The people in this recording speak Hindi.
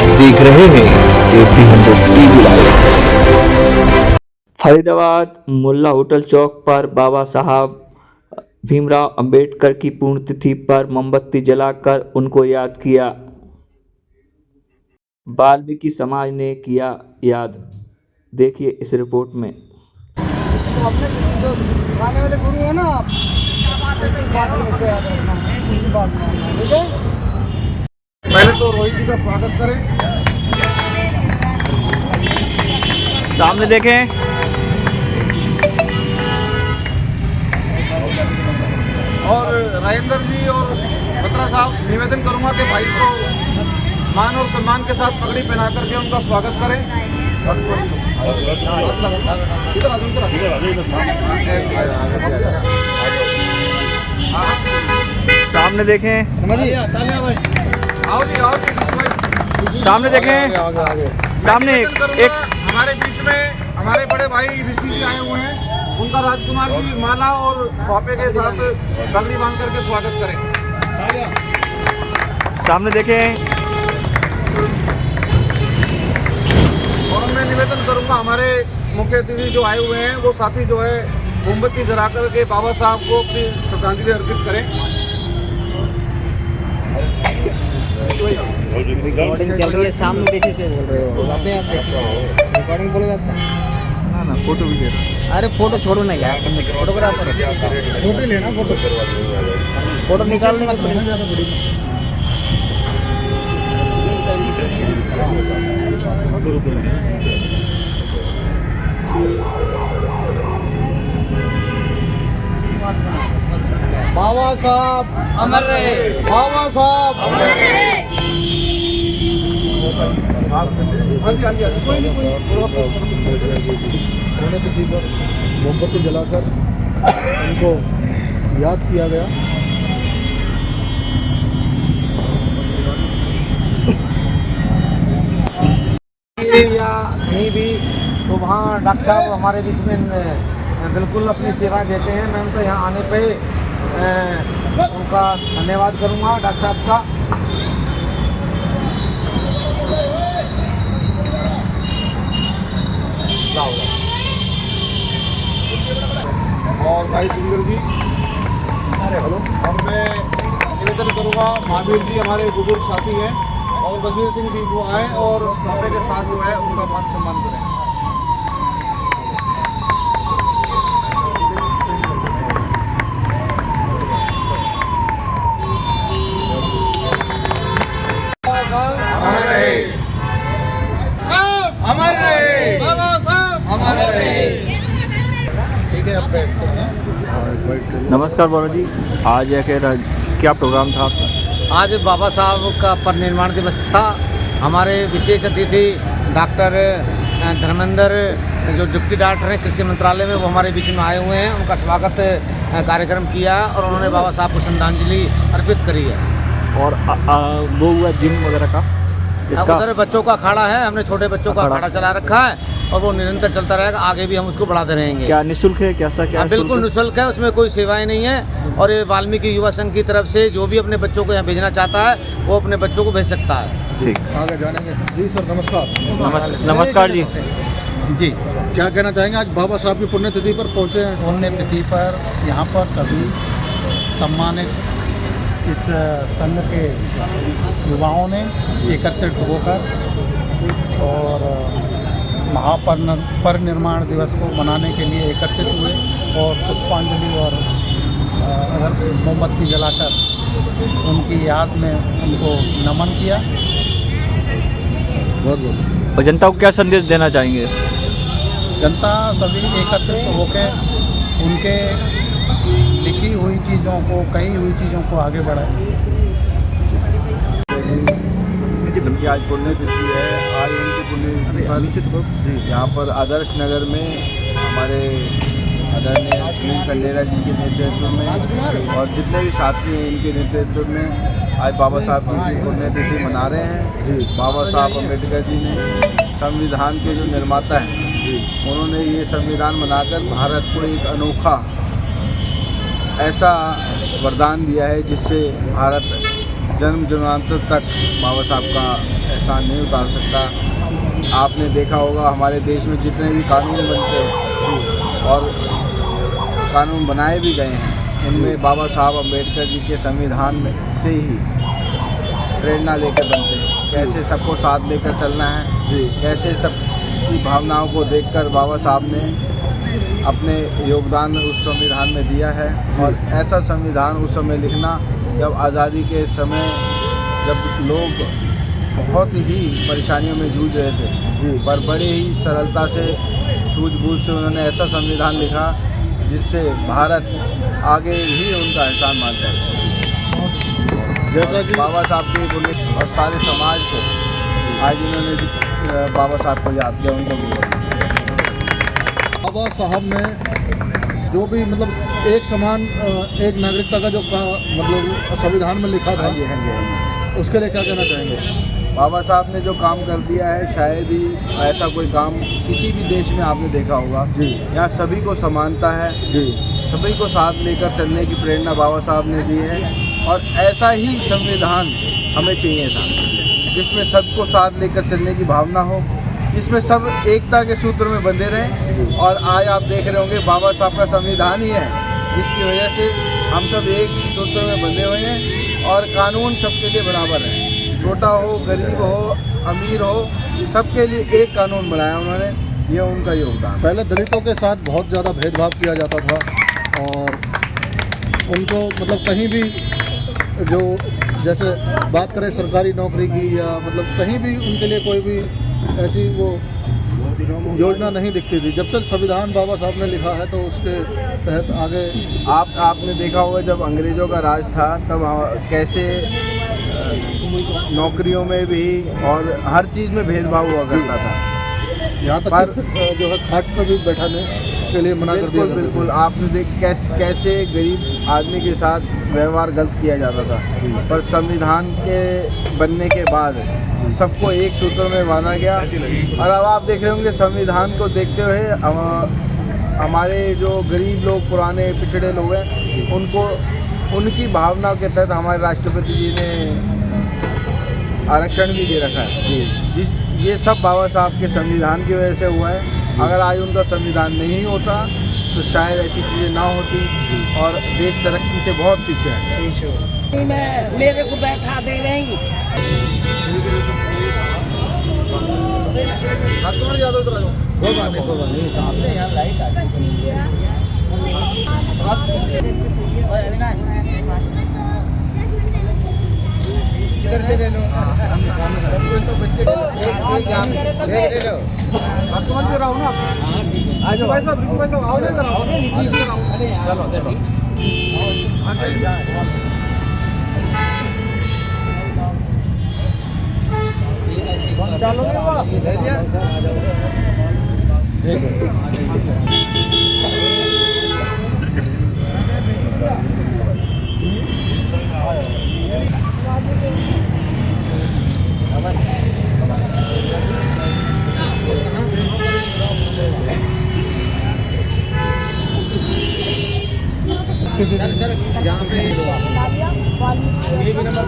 देख रहे हैं AP100 टीवी लाइव। फरीदाबाद मुल्ला होटल चौक पर बाबा साहब भीमराव अंबेडकर की पुण्यतिथि पर मोमबत्ती जलाकर उनको याद किया। वाल्मीकि समाज ने किया याद, देखिए इस रिपोर्ट में। अपने जो गाने वाले गुरु है ना, आप ठीक है। पहले तो रोहित जी का स्वागत करें। सामने देखें। और राजेंद्र जी और बत्रा साहब, निवेदन करूंगा कि भाई को मान और सम्मान के साथ पगड़ी पहना करके उनका स्वागत करें। सामने देखें। आओ जी, आओ जी, सामने देखें। सामने एक हमारे बीच में हमारे बड़े भाई ऋषि जी आए हुए हैं, उनका राजकुमार जी माला और स्वापे के साथ पगड़ी बांध करके स्वागत करें। सामने देखें। और मैं निवेदन करूंगा हमारे मुख्य अतिथि जो आए हुए हैं वो साथी जो है मोमबत्ती जला करके बाबा साहब को अपनी श्रद्धांजलि अर्पित करें। रिकॉर्डिंग चल रही है, सामने देखे क्या बोल रहे हो, अपने आप देखो रिकॉर्डिंग बोलो जाता है ना फोटो भी दे रहा। अरे फोटो छोड़ो ना यार, फोटोग्राफर फोटो लेना, फोटो निकालने का बाबा साहब अमर रहे, बाबा साहब अमर रहे। मोमबत्ती जलाकर उनको याद किया गया। या कहीं भी तो वहाँ डॉक्टर साहब हमारे बीच में बिल्कुल अपनी सेवाएं देते हैं। मैं उनको यहाँ आने पे उनका धन्यवाद करूँगा डॉक्टर साहब का। और भाई सुंदर जी, हेलो। और मैं निवेदन करूँगा महावीर जी हमारे बुजुर्ग साथी हैं और वजीर सिंह जी वो आए और सापे के साथ जो है उनका मान सम्मान करें। अमर रहे, अमर रहे, बाबा साहब अमर रहे। ठीक है, अब नमस्कार बाबा जी, आज क्या प्रोग्राम था आपका? आज बाबा साहब का परिनिर्वाण दिवस था। हमारे विशेष अतिथि डॉक्टर धर्मेंद्र जो डिप्टी डायरेक्टर हैं कृषि मंत्रालय में, वो हमारे बीच में आए हुए हैं। उनका स्वागत कार्यक्रम किया और उन्होंने बाबा साहब को श्रद्धांजलि अर्पित करी है। और वो हुआ जिम वगैरह का इसका उधर बच्चों का अखाड़ा है, हमने छोटे बच्चों का अखाड़ा चला रखा है और वो निरंतर चलता रहेगा, आगे भी हम उसको बढ़ाते रहेंगे। क्या निःशुल्क है? कैसा क्या? बिल्कुल निःशुल्क है, उसमें कोई सेवाएं नहीं है। और ये वाल्मीकि युवा संघ की तरफ से जो भी अपने बच्चों को यहाँ भेजना चाहता है वो अपने बच्चों को भेज सकता है। ठीक, आगे जानेंगे। जी सर, नमस्कार। नमस्कार जी। जी, क्या कहना चाहेंगे? आज बाबा साहब की पुण्यतिथि पर पहुँचे हैं। पुण्यतिथि पर यहाँ पर सभी सम्मानित इस संघ के युवाओं ने एकत्रित होकर और महापरिनिर्वाण दिवस को मनाने के लिए एकत्रित हुए और पुष्पांजलि और मोमबत्ती जलाकर उनकी याद में उनको नमन किया। बहुत बहुत। और जनता को क्या संदेश देना चाहेंगे? जनता सभी एकत्रित होकर उनके लिखी हुई चीज़ों को, कही हुई चीज़ों को आगे बढ़ाए। उनकी आज पुण्यतिथि है। आज उनकी पुण्यतिथि पर यहाँ पर आदर्श नगर में हमारे आदरणीय सुनील खंडेरा जी के नेतृत्व में और जितने भी साथी हैं इनके नेतृत्व में आज बाबा साहब की पुण्यतिथि मना रहे हैं। बाबा साहब अम्बेडकर जी ने संविधान के जो निर्माता हैं, उन्होंने ये संविधान बनाकर भारत को एक अनोखा ऐसा वरदान दिया है जिससे भारत जन्म जन्मांतर तक बाबा साहब का एहसान नहीं उतार सकता। आपने देखा होगा हमारे देश में जितने भी कानून बनते हैं और कानून बनाए भी गए हैं, उनमें बाबा साहब अम्बेडकर जी के संविधान में से ही प्रेरणा लेकर बनते हैं। कैसे सबको साथ लेकर चलना है, कैसे सबकी भावनाओं को देखकर बाबा साहब ने अपने योगदान उस संविधान में दिया है। और ऐसा संविधान उस समय लिखना जब आज़ादी के समय जब लोग बहुत ही परेशानियों में जूझ रहे थे, पर बड़े ही सरलता से सूझबूझ से उन्होंने ऐसा संविधान लिखा जिससे भारत आगे ही उनका एहसान मानता है। जैसा कि बाबा साहब के पुण्य और सारे समाज को आज उन्होंने बाबा साहब को याद किया, उनको बाबा साहब ने जो भी मतलब एक समान एक नागरिकता का जो मतलब संविधान में लिखा था, उसके लिए क्या कहना चाहेंगे? बाबा साहब ने जो काम कर दिया है, शायद ही ऐसा कोई काम किसी भी देश में आपने देखा होगा। यहाँ सभी को समानता है, सभी को साथ लेकर चलने की प्रेरणा बाबा साहब ने दी है। और ऐसा ही संविधान हमें चाहिए था, जिसमें सबको साथ लेकर चलने की भावना हो, जिसमें सब एकता के सूत्र में बंधे रहें। और आज आप देख रहे होंगे बाबा साहब का संविधान ही है जिसकी वजह से हम सब एक सूत्र में बंधे हुए हैं और कानून सबके लिए बराबर है। छोटा हो, गरीब हो, अमीर हो, सबके लिए एक कानून बनाया उन्होंने, ये उनका योगदान। पहले दलितों के साथ बहुत ज़्यादा भेदभाव किया जाता था और उनको मतलब कहीं भी जो जैसे बात करें सरकारी नौकरी की या मतलब कहीं भी उनके लिए कोई भी ऐसी वो योजना नहीं दिखती थी। जब से संविधान बाबा साहब ने लिखा है तो उसके तहत आगे आपने देखा होगा जब अंग्रेज़ों का राज था तब कैसे नौकरियों में भी और हर चीज़ में भेदभाव हुआ करता था। यहाँ तक पर जो है खाट पर भी बैठाने के लिए मना कर दिया। बिल्कुल आपने देख कैसे गरीब आदमी के साथ व्यवहार गलत किया जाता था, पर संविधान के बनने के बाद सबको एक सूत्र में बांधा गया। और अब आप देख रहे होंगे संविधान को देखते हुए हमारे जो गरीब लोग, पुराने पिछड़े लोग हैं, उनको उनकी भावना के तहत हमारे राष्ट्रपति जी ने आरक्षण भी दे रखा है। ये सब बाबा साहब के संविधान की वजह से हुआ है। अगर आज उनका संविधान नहीं होता तो शायद ऐसी चीज़ें ना होती और देश तरक्की से बहुत पीछे है। मैं मेरे को बैठा दे रही इधर से ले लो, तो बच्चे एक ले लो। आप कौन से रहो ना, आज भाई साहब आओ ना, इधर आओ, चलो चलो यहाँ पे ये भी नंबर